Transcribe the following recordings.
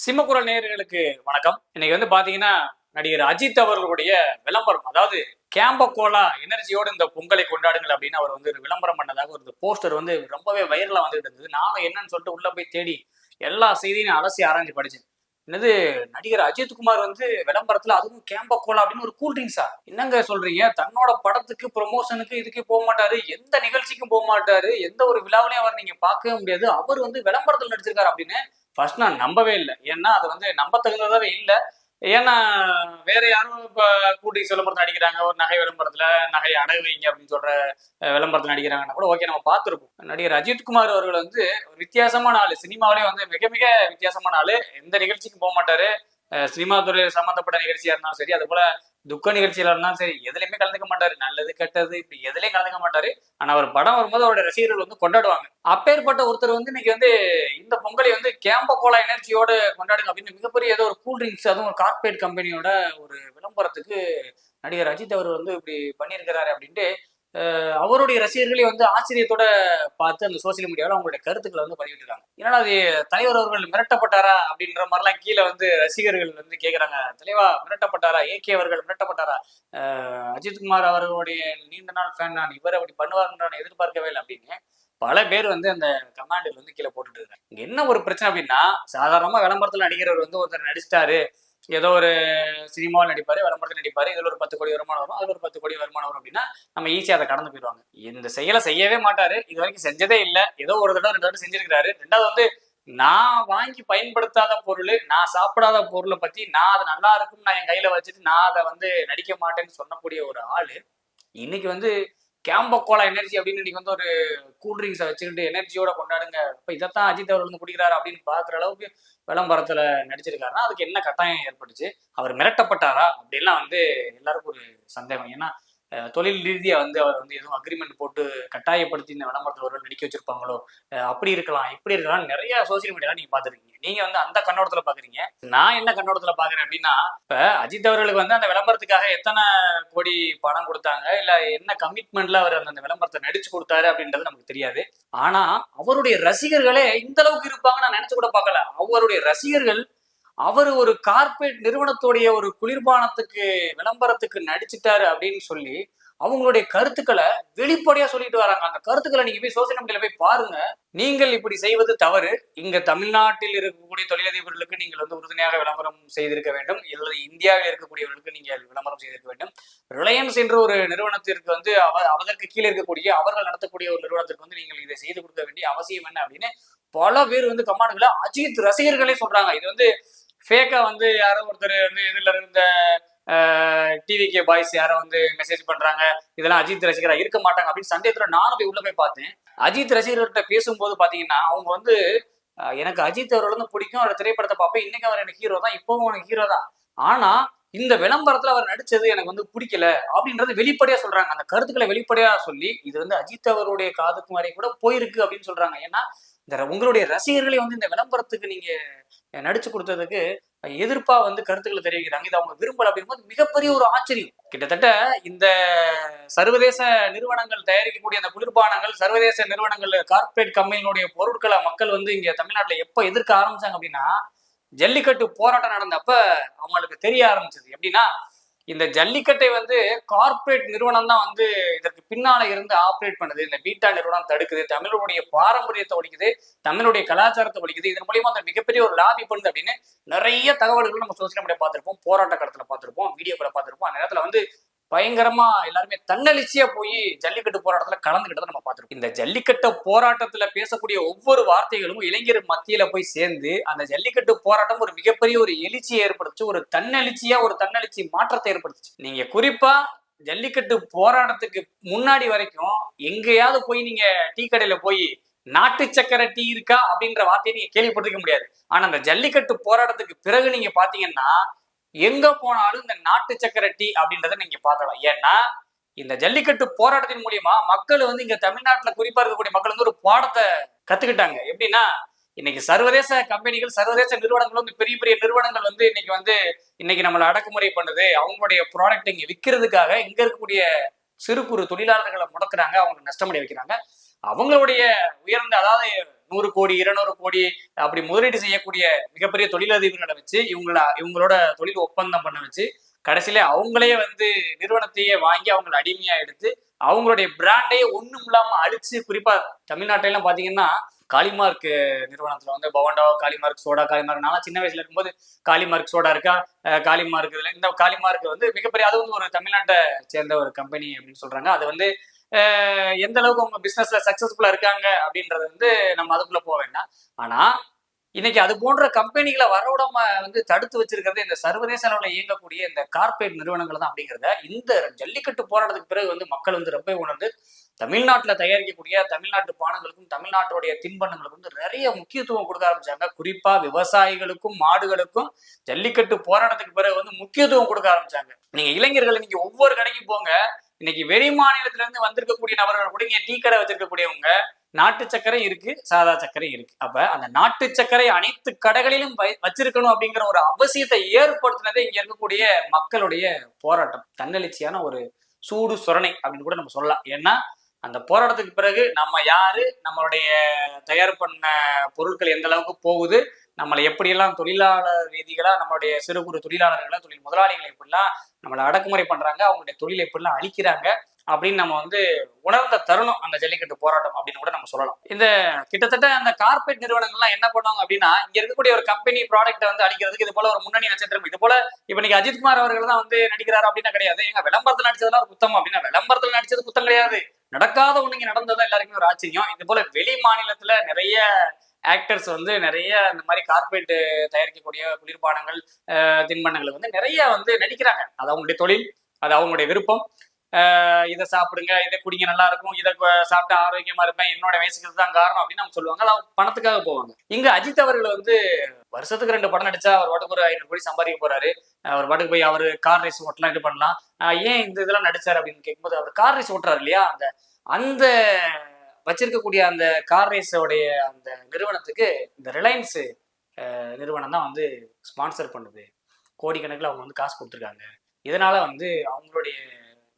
சிம்மக்குரல் நேயர்களுக்கு வணக்கம். இன்னைக்கு பாத்தீங்கன்னா நடிகர் அஜித் அவர்களுடைய விளம்பரம், அதாவது கேம்ப கோலா எனர்ஜியோடு இந்த பொங்கலை கொண்டாடுங்கள் அப்படின்னு அவர் ஒரு விளம்பரம் பண்ணதாக ஒரு போஸ்டர் ரொம்பவே வைரலா வந்துட்டு இருந்தது. நானும் என்னன்னு சொல்லிட்டு உள்ள போய் தேடி எல்லா செய்தியும் அலசி ஆராய்ஞ்சு படிச்சேன். என்னது, நடிகர் அஜித்குமார் விளம்பரத்துல அதுவும் கேம்ப கோலா அப்படின்னு ஒரு கூல் ட்ரிங்க்ஸா? என்னங்க சொல்றீங்க? தன்னோட படத்துக்கு ப்ரொமோஷனுக்கு இதுக்கு போக மாட்டாரு, எந்த நிகழ்ச்சிக்கும் போக மாட்டாரு, எந்த ஒரு விழாவிலையும் அவர் நீங்க பார்க்கவே முடியாது, அவர் விளம்பரத்தில் நடிச்சிருக்காரு அப்படின்னு ஃபர்ஸ்ட் நான் நம்பவே இல்லை. ஏன்னா அது நம்ப தகுந்ததாவே இல்லை. ஏன்னா வேற யாரும் இப்ப கூட்டி விளம்பரத்தில் நடிக்கிறாங்க, ஒரு நகை விளம்பரத்துல நகையை அடகு வைங்க அப்படின்னு சொல்ற விளம்பரத்தில் நடிக்கிறாங்கன்னா கூட ஓகே, நம்ம பார்த்துருப்போம். நடிகர் அஜித்குமார் அவர்கள் ஒரு வித்தியாசமான ஆளு, சினிமாவிலே மிக மிக வித்தியாசமான ஆளு. எந்த நிகழ்ச்சிக்கும் போக மாட்டாரு. சினிமா துறை சம்பந்தப்பட்ட நிகழ்ச்சியா இருந்தாலும் சரி, அது போல துக்க நிகழ்ச்சியில இருந்தாலும் சரி, எதுலையுமே கலந்துக்க மாட்டாரு. நல்லது கெட்டது இப்படி எதுலையும் கலந்துக்க மாட்டாரு. ஆனா அவர் படம் வரும்போது அவருடைய ரசிகர்கள் கொண்டாடுவாங்க. அப்பேற்பட்ட ஒருத்தர் இன்னைக்கு இந்த பொங்கலை கேம்ப கோலா எனர்ஜியோட கொண்டாடுங்க அப்படின்னு மிகப்பெரிய ஏதோ ஒரு கூல் ட்ரிங்க்ஸ், அதுவும் ஒரு கார்பரேட் கம்பெனியோட ஒரு விளம்பரத்துக்கு நடிகர் அஜித் அவர் இப்படி பண்ணியிருக்கிறாரு அப்படின்ட்டு அவருடைய ரசிகர்களே ஆச்சரியத்தோட பார்த்து அந்த சோசியல் மீடியாவில் அவங்களுடைய கருத்துக்களை பதிவிட்டுருக்காங்க. ஏன்னா அது தலைவர் அவர்கள் மிரட்டப்பட்டாரா அப்படின்ற மாதிரிலாம் கீழே ரசிகர்கள் கேட்குறாங்க. தலைவா மிரட்டப்பட்டாரா, ஏகே அவர்கள் மிரட்டப்பட்டாரா, அஜித்குமார் அவர்களுடைய நீண்ட நாள் ஃபேன் நான், இவர் அப்படி பண்ணுவாருன்ற நான் எதிர்பார்க்கவே இல்லை அப்படின்னு பல பேர் அந்த கமாண்டில் கீழே போட்டுட்டு இருக்காங்க. இங்க என்ன ஒரு பிரச்சனை அப்படின்னா, சாதாரணமா விளம்பரத்தில் நடிக்கிறவர் ஒருத்தர் நடிச்சிட்டாரு, ஏதோ ஒரு சினிமாவில் நடிப்பாரு, விளம்பரத்தில் நடிப்பாரு, இதுல ஒரு 10 கோடி வருமானம் வரும், அதுல ஒரு 10 கோடி வருமானம் வரும் அப்படின்னா நம்ம ஈஸியா அதை கடந்து போயிடுவாங்க. இந்த செயலை செய்யவே மாட்டாரு, இது வரைக்கும் செஞ்சதே இல்லை. ஏதோ ஒரு தடவை 2 தடவை செஞ்சிருக்கிறாரு. ரெண்டாவது நான் வாங்கி பயன்படுத்தாத பொருள், நான் சாப்பிடாத பொருளை பத்தி நான் அது நல்லா இருக்கும் நான் என் கையில வச்சுட்டு நான் அதை நடிக்க மாட்டேன்னு சொல்லக்கூடிய ஒரு ஆளு இன்னைக்கு கேம்ப கோலா எனர்ஜி அப்படின்னு இன்னைக்கு ஒரு கூல் ட்ரிங்க்ஸை வச்சுக்கிட்டு எனர்ஜியோட கொண்டாடுங்க, இப்போ இதைத்தான் அஜித் அவர் குடிக்கிறாரு அப்படின்னு பாக்குற அளவுக்கு விளம்பரத்துல நடிச்சிருக்காருன்னா அதுக்கு என்ன கட்டாயம் ஏற்பட்டுச்சு? அவர் மிரட்டப்பட்டாரா அப்படின்லாம் எல்லாருக்கும் ஒரு சந்தேகம். ஏன்னா தொழில் ரீதியா அவர் எதுவும் அக்ரிமெண்ட் போட்டு கட்டாயப்படுத்தி இந்த விளம்பரத்தில் ஒரு நடிக்க வச்சிருப்பாங்களோ, அப்படி இருக்கலாம் இப்படி இருக்கலாம், நிறைய சோசியல் மீடியால நீங்க பாத்துருக்கீங்க. நீங்க அந்த கண்ணோட்டத்துல பாக்குறீங்க, நான் என்ன கண்ணோட்டத்துல பாக்குறேன் அப்படின்னா, இப்ப அஜித் அவர்களுக்கு அந்த விளம்பரத்துக்காக எத்தனை கோடி பணம் கொடுத்தாங்க, இல்ல என்ன கமிட்மெண்ட்ல அவர் அந்த விளம்பரத்தை நடிச்சு கொடுத்தாரு அப்படின்றது நமக்கு தெரியாது. ஆனா அவருடைய ரசிகர்களே இந்த அளவுக்கு இருப்பாங்க நான் நினைச்சு கூட பார்க்கல. அவருடைய ரசிகர்கள் அவர் ஒரு கார்பரேட் நிறுவனத்துடைய ஒரு குளிர்பானத்துக்கு விளம்பரத்துக்கு நடிச்சுட்டாரு அப்படின்னு சொல்லி அவங்களுடைய கருத்துக்களை வெளிப்படையா சொல்லிட்டு வராங்க. அந்த கருத்துக்களை நீங்க போய் சோசியல் மீடியால போய் பாருங்க. நீங்கள் இப்படி செய்வது தவறு. இங்க தமிழ்நாட்டில் இருக்கக்கூடிய தொழிலதிபர்களுக்கு நீங்கள் உறுதுணையாக விளம்பரம் செய்திருக்க வேண்டும், அல்லது இந்தியாவில் இருக்கக்கூடியவர்களுக்கு நீங்கள் விளம்பரம் செய்திருக்க வேண்டும். ரிலையன்ஸ் என்ற ஒரு நிறுவனத்திற்கு அதற்கு கீழே இருக்கக்கூடிய அவர்கள் நடத்தக்கூடிய ஒரு நிறுவனத்திற்கு நீங்கள் இதை செய்து கொடுக்க வேண்டிய அவசியம் என்ன அப்படின்னு பல பேர் கமாண்டுகளை அஜித் ரசிகர்களே சொல்றாங்க. இது ஃபேக்கா யாரோ ஒருத்தர் இதுல இருந்த டிவிகே பாய்ஸ் யாரோ மெசேஜ் பண்றாங்க, இதெல்லாம் அஜித் ரசிகரா இருக்க மாட்டாங்க அப்படின்னு சந்தேகத்துல நானும் போய் உள்ள போய் பார்த்தேன். அஜித் ரசிகர்கிட்ட பேசும்போது பாத்தீங்கன்னா அவங்க எனக்கு அஜித் அவர்கள் பிடிக்கும், அவரோட திரைப்படத்தை பார்ப்பேன், இன்னைக்கு அவர் எனக்கு ஹீரோ தான், இப்பவும் எனக்கு ஹீரோ தான், ஆனா இந்த விளம்பரத்துல அவர் நடிச்சது எனக்கு பிடிக்கல அப்படின்றது வெளிப்படையா சொல்றாங்க. அந்த கருத்துக்களை வெளிப்படையா சொல்லி இது அஜித் அவருடைய காதுக்கு வரை கூட போயிருக்கு அப்படின்னு சொல்றாங்க. ஏன்னா உங்களுடைய ரசிகர்களே இந்த விளம்பரத்துக்கு நீங்க நடிச்சு கொடுத்ததுக்கு எதிர்ப்பா கருத்துக்களை தெரிவிக்கிறாங்க. இது அவங்க விரும்பல அப்படிங்கும்போது மிகப்பெரிய ஒரு ஆச்சரியம். கிட்டத்தட்ட இந்த சர்வதேச நிறுவனங்கள் தயாரிக்கக்கூடிய அந்த குளிர்பானங்கள், சர்வதேச நிறுவனங்கள் கார்பரேட் கம்பெனிகளுடைய பொருட்களை மக்கள் இங்க தமிழ்நாட்டுல எப்ப எதிர்க்க ஆரம்பிச்சாங்க அப்படின்னா, ஜல்லிக்கட்டு போராட்டம் நடந்தப்ப அவங்களுக்கு தெரிய ஆரம்பிச்சது. எப்படின்னா, இந்த ஜல்லிக்கட்டை கார்பரேட் நிறுவனம் தான் இதற்கு பின்னால இருந்து ஆப்ரேட் பண்ணுது, இந்த பீட்டா நிறுவனம் தடுக்குது, தமிழருடைய பாரம்பரியத்தை ஒழிக்குது, தமிழுடைய கலாச்சாரத்தை ஒழிக்குது, இதன் மூலியமா அந்த மிகப்பெரிய ஒரு லாபி பண்ணுது அப்படின்னு நிறைய தகவல்கள் நம்ம சோசியல் மீடியா பார்த்திருப்போம், போராட்ட களத்துல பார்த்திருப்போம், வீடியோக்களை பார்த்திருப்போம். அந்த நேரத்துல பயங்கரமா எல்லாருமே தன்னெழுச்சியா போய் ஜல்லிக்கட்டு போராட்டத்துல கலந்துக்கிட்டதை நம்ம பார்த்திருக்கோம். இந்த ஜல்லிக்கட்டு போராட்டத்துல பேசக்கூடிய ஒவ்வொரு வார்த்தைகளும் இளைஞர் மத்தியில போய் சேர்ந்து அந்த ஜல்லிக்கட்டு போராட்டம் ஒரு மிகப்பெரிய ஒரு எழுச்சியை ஏற்படுத்துச்சு, ஒரு தன்னெழுச்சி மாற்றத்தை ஏற்படுத்துச்சு. நீங்க குறிப்பா ஜல்லிக்கட்டு போராட்டத்துக்கு முன்னாடி வரைக்கும் எங்கேயாவது போய் நீங்க டீ கடையில போய் நாட்டு சக்கரை டீ இருக்கா அப்படின்ற வார்த்தையை நீங்க கேள்விப்பட்டிருக்க முடியாது. ஆனா அந்த ஜல்லிக்கட்டு போராட்டத்துக்கு பிறகு நீங்க பாத்தீங்கன்னா எங்க போனாலும் இந்த நாட்டு சக்கரை டீ அப்படின்றத நீங்க பார்க்கலாம். ஏன்னா இந்த ஜல்லிக்கட்டு போராட்டத்தின் மூலியமா மக்கள் இங்க தமிழ்நாட்டுல குறிப்பா இருக்கக்கூடிய மக்கள் ஒரு பாடத்தை கத்துக்கிட்டாங்க. எப்படின்னா, இன்னைக்கு சர்வதேச கம்பெனிகள், சர்வதேச நிறுவனங்கள் பெரிய பெரிய நிறுவனங்கள் இன்னைக்கு நம்மளை அடக்குமுறை பண்ணுது, அவங்களுடைய ப்ராடக்ட் இங்க விற்கிறதுக்காக இங்க இருக்கக்கூடிய சிறு குறு தொழிலாளர்களை முடக்குறாங்க, அவங்க நஷ்டமடைய வைக்கிறாங்க. அவங்களுடைய உயர்ந்த, அதாவது 100 கோடி 200 கோடி அப்படி முதலீடு செய்யக்கூடிய மிகப்பெரிய தொழிலதிபர்களை வச்சு இவங்களோட தொழில் ஒப்பந்தம் பண்ண வச்சு கடைசியில அவங்களே வந்து நிறுவனத்தையே வாங்கி அவங்களை அடிமையா எடுத்து அவங்களுடைய பிராண்டையே ஒண்ணும் இல்லாம அழிச்சு, குறிப்பா தமிழ்நாட்டில எல்லாம் பாத்தீங்கன்னா காளிமார்க் நிறுவனத்துல வந்து பவண்டா காளிமார்க் சோடா காளிமார்க், நான் சின்ன வயசுல இருக்கும்போது காளிமார்க் சோடா இருக்கா, காளிமார்க் இதுல இந்த காளிமார்க் வந்து மிகப்பெரிய, அது வந்து ஒரு தமிழ்நாட்டை சேர்ந்த ஒரு கம்பெனி அப்படின்னு சொல்றாங்க. அது வந்து எந்த அளவுக்கு அவங்க பிசினஸ்ல சக்சஸ்ஃபுல்லா இருக்காங்க அப்படின்றது வந்து நம்ம அதுக்குள்ள போக வேண்டாம். ஆனா இன்னைக்கு அது போன்ற கம்பெனிகளை வரவிடாம வந்து தடுத்து வச்சிருக்கிறது இந்த சர்வதேச அளவில் இயங்கக்கூடிய இந்த கார்பரேட் நிறுவனங்கள் தான் அப்படிங்கிறத இந்த ஜல்லிக்கட்டு போராட்டத்துக்கு பிறகு வந்து மக்கள் வந்து ரொம்ப உணர்ந்து தமிழ்நாட்டில் தயாரிக்கக்கூடிய தமிழ்நாட்டு பானங்களுக்கும் தமிழ்நாட்டுடைய தின்பண்டங்களுக்கும் வந்து நிறைய முக்கியத்துவம் கொடுக்க ஆரம்பிச்சாங்க. குறிப்பா விவசாயிகளுக்கும் மாடுகளுக்கும் ஜல்லிக்கட்டு போராட்டத்துக்கு பிறகு வந்து முக்கியத்துவம் கொடுக்க ஆரம்பிச்சாங்க. நீங்க இளைஞர்கள் இன்னைக்கு ஒவ்வொரு கடைக்கு போங்க, இன்னைக்கு வெளி மாநிலத்துல இருந்து வந்திருக்கக்கூடிய நபர்கள் கூட இங்க டீ கடை வச்சிருக்கக்கூடியவங்க நாட்டு சர்க்கரை இருக்கு, சாதா சர்க்கரை இருக்கு. அப்ப அந்த நாட்டு சர்க்கரை அனைத்து கடைகளிலும் வச்சிருக்கணும் அப்படிங்கிற ஒரு அவசியத்தை ஏற்படுத்தினதே இங்க இருக்கக்கூடிய மக்களுடைய போராட்டம், தன்னெழுச்சியான ஒரு சூடு சுரணை அப்படின்னு கூட நம்ம சொல்லலாம். ஏன்னா அந்த போராட்டத்துக்கு பிறகு நம்ம யாரு, நம்மளுடைய தயார் பண்ண பொருட்கள் எந்த அளவுக்கு போகுது, நம்மளை எப்படியெல்லாம் தொழிலாளர் ரீதிகளா நம்மளுடைய சிறு குறு தொழிலாளர்களை தொழில் முதலாளிகளை எப்படிலாம் நம்மளை அடக்குமுறை பண்றாங்க, அவங்களுடைய தொழிலை எப்படிலாம் அழிக்கிறாங்க அப்படின்னு நம்ம வந்து உணர்ந்த தருணம் அந்த ஜல்லிக்கட்டு போராட்டம் அப்படின்னு கூட நம்ம சொல்லலாம். இந்த கிட்டத்தட்ட அந்த கார்பரேட் நிறுவனங்கள்லாம் என்ன பண்ணுவாங்க அப்படின்னா, இங்க இருக்கக்கூடிய ஒரு கம்பெனி ப்ராடக்ட்டை வந்து அழிக்கிறதுக்கு இது போல ஒரு முன்னணி நட்சத்திரம், இது போல இப்ப இன்னைக்கு அஜித்குமார் அவர்கள் தான் வந்து நடிக்கிறாரு அப்படின்னா கிடையாது. எங்க விளம்பரத்தில் நடிச்சதெல்லாம் ஒரு குத்தம் அப்படின்னா விளம்பரத்தில் நடிச்சது குத்தம் கிடையாது. நடக்காத ஒண்ணுங்க நடந்ததா எல்லாருக்குமே ஒரு ஆச்சரியம். இது போல வெளி மாநிலத்துல நிறைய ஆக்டர்ஸ் வந்து நிறைய இந்த மாதிரி கார்பரேட் தயாரிக்கக்கூடிய குளிர்பானங்கள் தின்பண்டங்களுக்கு வந்து நிறைய வந்து நடிக்கிறாங்க. அது அவங்களுடைய தொழில், அது அவங்களுடைய விருப்பம். இதை சாப்பிடுங்க, இதை குடிங்க, நல்லா இருக்கும், இதை சாப்பிட்டு ஆரோக்கியமா இருப்பேன், என்னோட வயசுக்கு தான் காரணம் அப்படின்னு அவங்க சொல்லுவாங்க. அது பணத்துக்காக போவாங்க. இங்க அஜித் அவர்கள் வந்து வருஷத்துக்கு 2 படம் நடிச்சா அவர் பாட்டுக்கு ஒரு 500 கோடி சம்பாதிக்க போறாரு. அவர் பாட்டுக்கு போய் அவர் கார் ரேஸ் ஓட்டலாம், இது பண்ணலாம். ஏன் இந்த இதெல்லாம் நடிச்சாரு அப்படின்னு கேட்கும்போது, அவர் கார் ரேஸ் ஓட்டுறாரு இல்லையா, அந்த அந்த வச்சிருக்கக்கூடிய அந்த கார் ரேஸோடைய அந்த நிறுவனத்துக்கு இந்த ரிலையன்ஸ் நிறுவனம் தான் வந்து ஸ்பான்சர் பண்ணுது. கோடிக்கணக்கில் அவங்க வந்து காசு கொடுத்துருக்காங்க. இதனால வந்து அவங்களுடைய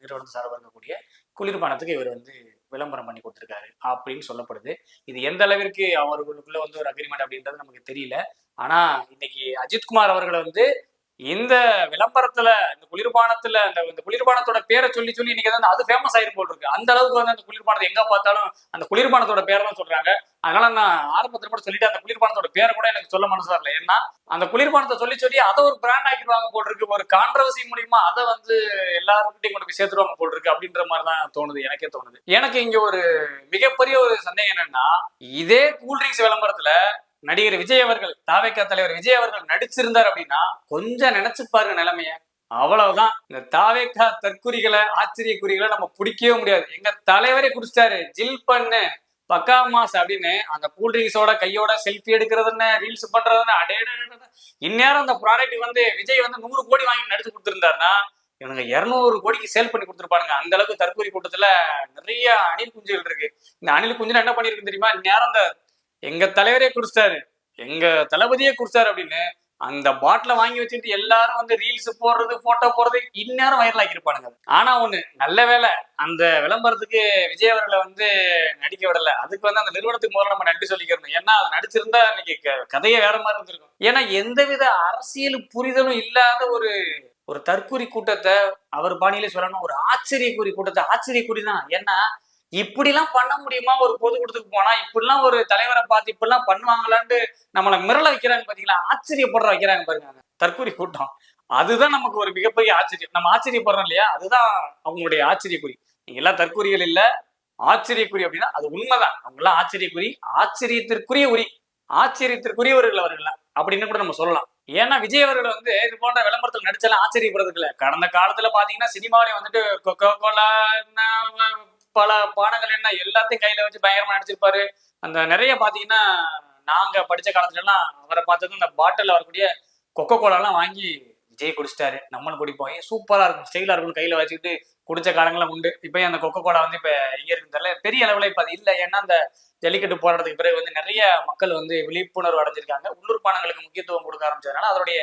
நிறுவனத்தை சார்பாக இருக்கக்கூடிய குளிர்பானத்துக்கு இவர் வந்து விளம்பரம் பண்ணி கொடுத்துருக்காரு அப்படின்னு சொல்லப்படுது. இது எந்த அளவிற்கு அவர்களுக்குள்ள வந்து ஒரு அக்ரிமெண்ட் அப்படின்றது நமக்கு தெரியல. ஆனா இன்னைக்கு அஜித்குமார் அவர்களை வந்து இந்த விளம்பரத்துல இந்த குளிர்பானத்துல இந்த குளிர்பானத்தோட பேரை சொல்லி சொல்லி இன்னைக்கு வந்து அது ஃபேமஸ் ஆயிரும் போல் இருக்கு. அந்த அளவுக்கு வந்து அந்த குளிர்பானத்தை எங்க பார்த்தாலும் அந்த குளிர்பானத்தோட பேரை தான் சொல்றாங்க. அதனால நான் ஆரம்பத்துல கூட சொல்லிட்டு அந்த குளிர்பானத்தோட பேரை கூட எனக்கு சொல்ல மனசு வரல. ஏன்னா அந்த குளிர்பானத்தை சொல்லி சொல்லி அதை ஒரு பிராண்ட் ஆக்கிடுவாங்க போல் இருக்கு. ஒரு கான்ட்ரவர்சி மூலியமா அதை வந்து எல்லாருக்கிட்டையும் கொண்டு போய் சேர்த்துருவாங்க போல் இருக்கு அப்படின்ற மாதிரிதான் தோணுது, எனக்கே தோணுது. எனக்கு இங்க ஒரு மிகப்பெரிய ஒரு சந்தேகம் என்னன்னா, இதே கூல்ட்ரிங்க்ஸ் விளம்பரத்துல நடிகர் விஜய் அவர்கள், தாவேகா தலைவர் விஜய் அவர்கள் நடிச்சிருந்தார் அப்படின்னா கொஞ்சம் நினைச்சு பாருங்க நிலைமைய. அவ்வளவுதான். இந்த தாவேகா தற்குறிகளை ஆச்சரிய குறிகளை நம்ம பிடிக்கவே முடியாது. எங்க தலைவரே குடிச்சிட்டாரு, ஜில் பண்ணு பக்கா மாஸ் அப்படின்னு அந்த கூல்ட்ரிங்க்ஸோட கையோட செல்ஃபி எடுக்கிறதுன்னு ரீல்ஸ் பண்றதுன்னு அடே. இந்நேரம் அந்த ப்ராடக்ட் வந்து விஜய் வந்து 100 கோடி வாங்கி நடிச்சு கொடுத்துருந்தாருன்னா இவனுங்க 200 கோடிக்கு சேல் பண்ணி கொடுத்துருப்பானுங்க. அந்த அளவுக்கு தற்கூரி கூட்டத்துல நிறைய அணில் குஞ்சுகள் இருக்கு. இந்த அணில் குஞ்சுல என்ன பண்ணிருக்கு தெரியுமா, இந்நேரம் அந்த எங்க தலைவரே குடிச்சிட்டாரு, எங்க தளபதியே குடிச்சாரு அப்படின்னு அந்த பாட்டில வாங்கி வச்சுட்டு எல்லாரும் வந்து ரீல்ஸ் போடுறது, போட்டோ போடுறது இந்நேரம் வைரல் ஆக்கியிருப்பானுங்க. ஆனா ஒண்ணு நல்ல வேலை, அந்த விளம்பரத்துக்கு விஜய் அவர்களை வந்து நடிக்க விடல. அதுக்கு வந்து அந்த நிறுவனத்துக்கு முதல்ல நம்ம நன்றி சொல்லிக்கிறோம். ஏன்னா அது நடிச்சிருந்தா இன்னைக்கு கதையே வேற மாதிரி இருந்திருக்கும். ஏன்னா எந்தவித அரசியல் புரிதலும் இல்லாத ஒரு தற்குறி கூட்டத்தை, அவர் பாணியிலே சொல்லணும், ஒரு ஆச்சரியக்குறி கூட்டத்தை, ஆச்சரியக்குறி தான். ஏன்னா இப்படிலாம் பண்ண முடியுமா ஒரு பொதுக்கூட்டத்துக்கு போனா, இப்படிலாம் ஒரு தலைவரை பார்த்து இப்படிலாம் பண்ணுவாங்களான்னு நம்மளை மிரள வைக்கிறாங்க பாத்தீங்களா, ஆச்சரியப்படுற வைக்கிறாங்க பாருங்க தற்கூரி கூட்டம். அதுதான் நமக்கு ஒரு மிகப்பெரிய ஆச்சரியம். நம்ம ஆச்சரியப்படுறோம் இல்லையா, அதுதான் அவங்களுடைய ஆச்சரியக்குறி. நீங்க எல்லாம் தற்கூரிகள் இல்ல, ஆச்சரியக்குறி அப்படின்னா அது உண்மைதான். அவங்க எல்லாம் ஆச்சரியக்குறி, ஆச்சரியத்திற்குரியவர்கள் அவர்கள் அப்படின்னு கூட நம்ம சொல்லலாம். ஏன்னா விஜய் அவர்கள் வந்து இது போன்ற விளம்பரத்தில் நடிச்சாலும் ஆச்சரியப்படுறதுக்கு இல்ல. கடந்த காலத்துல பாத்தீங்கன்னா சினிமாவிலே வந்துட்டு கொக்கோ கோலா பல பானங்கள் என்ன எல்லாத்தையும் கையில வச்சு பயங்கரமா நடிச்சிருப்பாரு. அந்த நிறைய பாத்தீங்கன்னா நாங்க படிச்ச காலத்துல எல்லாம் அவரை பார்த்தது அந்த பாட்டில் வரக்கூடிய கொக்கோ கோலாலாம் வாங்கி விஜய் குடிச்சிட்டாரு, நம்மளும் குடிப்போம், சூப்பரா இருக்கும், ஸ்டைலா இருக்கும்னு கையில வச்சுக்கிட்டு குடிச்ச காலங்களும் உண்டு. இப்ப அந்த கொக்கோ கோலா வந்து இப்ப எங்க இருக்குன்னு தெரியல, பெரிய அளவுல இப்ப அது இல்லை. ஏன்னா அந்த ஜல்லிக்கட்டு போராட்டத்துக்கு பிறகு வந்து நிறைய மக்கள் வந்து விழிப்புணர்வு அடைஞ்சிருக்காங்க. உள்ளூர் பானங்களுக்கு முக்கியத்துவம் கொடுக்க ஆரம்பிச்சதுனால அதோடைய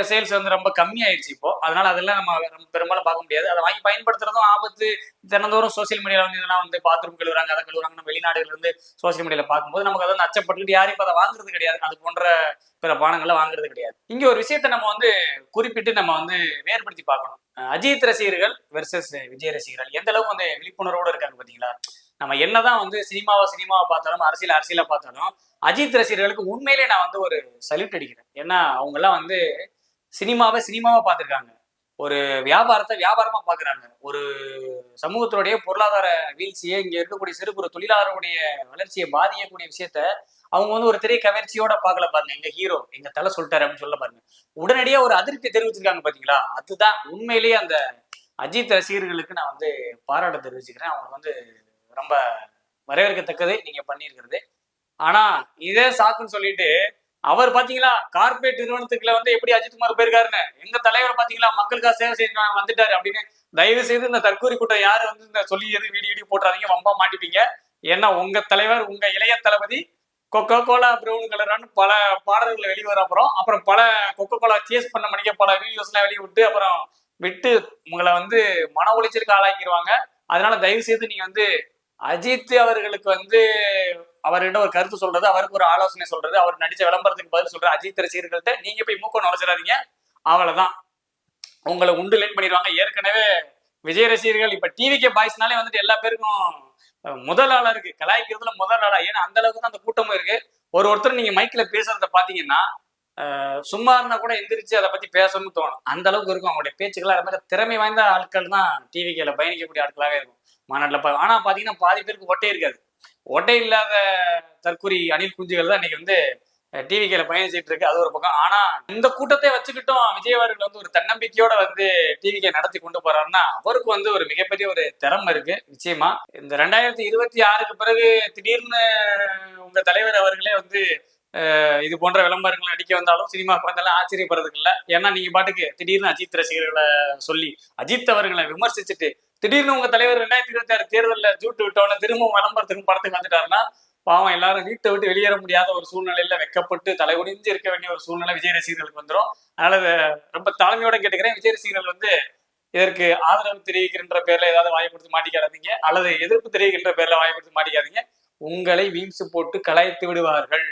சேல்ஸ் வந்து ரொம்ப கம்மியாயிடுச்சு இப்போ. அதனால அதெல்லாம் நம்ம பெரும்பாலும் பார்க்க முடியாது. அதை வாங்கி பயன்படுத்துறதும் ஆபத்து. தினந்தோறும் சோசியல் மீடியாவில் வந்து இதெல்லாம் வந்து பாத்ரூம் கழுவுறாங்க, அதை கழுவுறாங்க, வெளிநாடுகள் இருந்து சோசியல் மீடியாவில் பார்க்கும்போது நமக்கு அதை அச்சப்பட்டுக்கிட்டு யாரும் இப்போ அதை வாங்குறது கிடையாது. அது போன்ற பிற பானங்களை வாங்குறது கிடையாது. இங்க ஒரு விஷயத்த நம்ம வந்து குறிப்பிட்டு நம்ம வந்து வேறுபடுத்தி பார்க்கணும். அஜித் ரசிகர்கள் வெர்சஸ் விஜய் ரசிகர்கள் எந்த அளவுக்கு வந்து விழிப்புணர்வோடு இருக்காங்க பார்த்தீங்களா? நம்ம என்னதான் வந்து சினிமாவை பார்த்தாலும் அரசியலை பார்த்தாலும் அஜித் ரசிகர்களுக்கு உண்மையிலே நான் வந்து ஒரு சல்யூட் அடிக்கிறேன். ஏன்னா அவங்க எல்லாம் வந்து சினிமாவை பார்த்துருக்காங்க, ஒரு வியாபாரத்தை வியாபாரமா பாக்குறாங்க, ஒரு சமூகத்தினுடைய பொருளாதார வீழ்ச்சியை, இங்க இருக்கக்கூடிய சிறு குறு தொழிலாளர்களுடைய வளர்ச்சியை பாதிக்கக்கூடிய விஷயத்த அவங்க வந்து ஒரு திரை கவர்ச்சியோட பார்க்கல பாருங்க. எங்க ஹீரோ எங்க தலை சொல்லிட்டாரு அப்படின்னு சொல்ல பாருங்க. உடனடியா ஒரு அதிருப்தி தெரிவிச்சிருக்காங்க பாத்தீங்களா? அதுதான் உண்மையிலேயே அந்த அஜித் ரசிகர்களுக்கு நான் வந்து பாராட்ட தெரிவிச்சுக்கிறேன். அவங்க வந்து ரொம்ப வரவேற்கத்தக்கது நீங்க பண்ணியிருக்கிறது. ஆனா இதே சாக்குன்னு சொல்லிட்டு அவர் பாத்தீங்களா கார்பரேட் நிறுவனத்துக்குள்ள வந்து எப்படி அஜித்குமார் போயிருக்காருன்னு, எங்க தலைவர் பாத்தீங்களா மக்களுக்காக சேவை செய்ய வந்துட்டாரு அப்படின்னு தயவு செய்து இந்த தற்கூரி கூட்டம் யாரு வந்து இந்த சொல்லி எது வீடியோ போட்டுறாதீங்க, வம்பா மாட்டிப்பீங்க. ஏன்னா உங்க தலைவர், உங்க இளைய தளபதி கொக்கோ கோலா ப்ரௌன் கலரான்னு பல பாடல்களை வெளிவர அப்புறம் பல கொக்கோ கோலா சேஸ் பண்ண மணிக்க பல வீடியோஸ் எல்லாம் வெளியே விட்டு அப்புறம் விட்டு உங்களை வந்து மன உளைச்சலுக்கு ஆளாக்கிடுவாங்க. அதனால தயவு செய்து நீங்க வந்து அஜித் அவர்களுக்கு வந்து அவர்கிட்ட ஒரு கருத்து சொல்றது, அவருக்கு ஒரு ஆலோசனை சொல்றது, அவர் நடிச்ச விளம்பரத்துக்கு பதில் சொல்ற அஜித் ரசிகர்கள்ட்ட நீங்க போய் மூக்க நுழைச்சிடாதீங்க. அவ்வளவுதான், உங்களை உண்டு லைன் பண்ணிடுவாங்க. ஏற்கனவே விஜய் ரசிகர்கள் இப்ப டிவிகே பாய்ஸ்னாலே வந்துட்டு எல்லா பேருக்கும் முதல் ஆளா இருக்கு, கலாய்க்கிறதுல முதல் ஆளா. ஏன்னா அந்த அளவுக்கு தான் அந்த கூட்டமும் இருக்கு. ஒருத்தர் நீங்க மைக்ல பேசுறத பாத்தீங்கன்னா சும்மா இருந்தா கூட எந்திரிச்சு அதை பத்தி பேசணும்னு தோணும். அந்த அளவுக்கு இருக்கும் அவங்களுடைய பேச்சுக்கள். அது மாதிரி திறமை வாய்ந்த ஆட்கள் தான் டிவிகேல பயணிக்கக்கூடிய ஆட்களாகவே இருக்கும் மாநாட்டில். ஆனா பாத்தீங்கன்னா பாதி பேருக்கு ஒட்டே இருக்காது. ஒட்டை இல்லாத தற்கூரி அணில் குஞ்சுகள் தான் இன்னைக்கு வந்து டிவிகேல பயணிச்சுட்டு இருக்கு. அது ஒரு பக்கம். ஆனா இந்த கூட்டத்தை வச்சுக்கிட்டும் விஜய் அவர்கள் வந்து ஒரு தன்னம்பிக்கையோட வந்து டிவிகே நடத்தி கொண்டு போறாருன்னா அவருக்கு வந்து ஒரு மிகப்பெரிய ஒரு திறமை இருக்கு. நிச்சயமா இந்த 2026க்கு பிறகு திடீர்னு உங்க தலைவர் அவர்களே வந்து இது போன்ற விளம்பரங்கள் நடிக்க வந்தாலும் சினிமாவுக்கு வந்தாலும் ஆச்சரியப்படுறதுக்கு இல்லை. ஏன்னா நீங்க பாட்டுக்கு திடீர்னு அஜித் ரசிகர்களை சொல்லி அஜித் அவர்களை விமர்சிச்சுட்டு திடீர்னு உங்க தலைவர் 2026 தேர்தலில் ஜூட்டு விட்டோன்னு திரும்பவும் விளம்பரத்துக்கும் படத்துக்கு வந்துட்டாருன்னா பாவம் எல்லாரும் வீட்டை விட்டு வெளியேற முடியாத ஒரு சூழ்நிலையில வெக்கப்பட்டு தலைகுனிஞ்சு இருக்க வேண்டிய ஒரு சூழ்நிலை விஜய் ரசிகர்களுக்கு வந்துடும். அதனால ரொம்ப தாழ்மையோட கேட்டுக்கிறேன், விஜய் ரசிகர்கள் வந்து இதற்கு ஆதரவு தெரிவிக்கின்ற பேர்ல ஏதாவது வாய்ப்படுத்தி மாட்டிக்காதீங்க, அல்லது எதிர்ப்பு தெரிவிக்கின்ற பேர்ல வாய்ப்படுத்தி மாட்டிக்காதீங்க. உங்களை வீம்சு போட்டு கலாய்த்து விடுவார்கள்.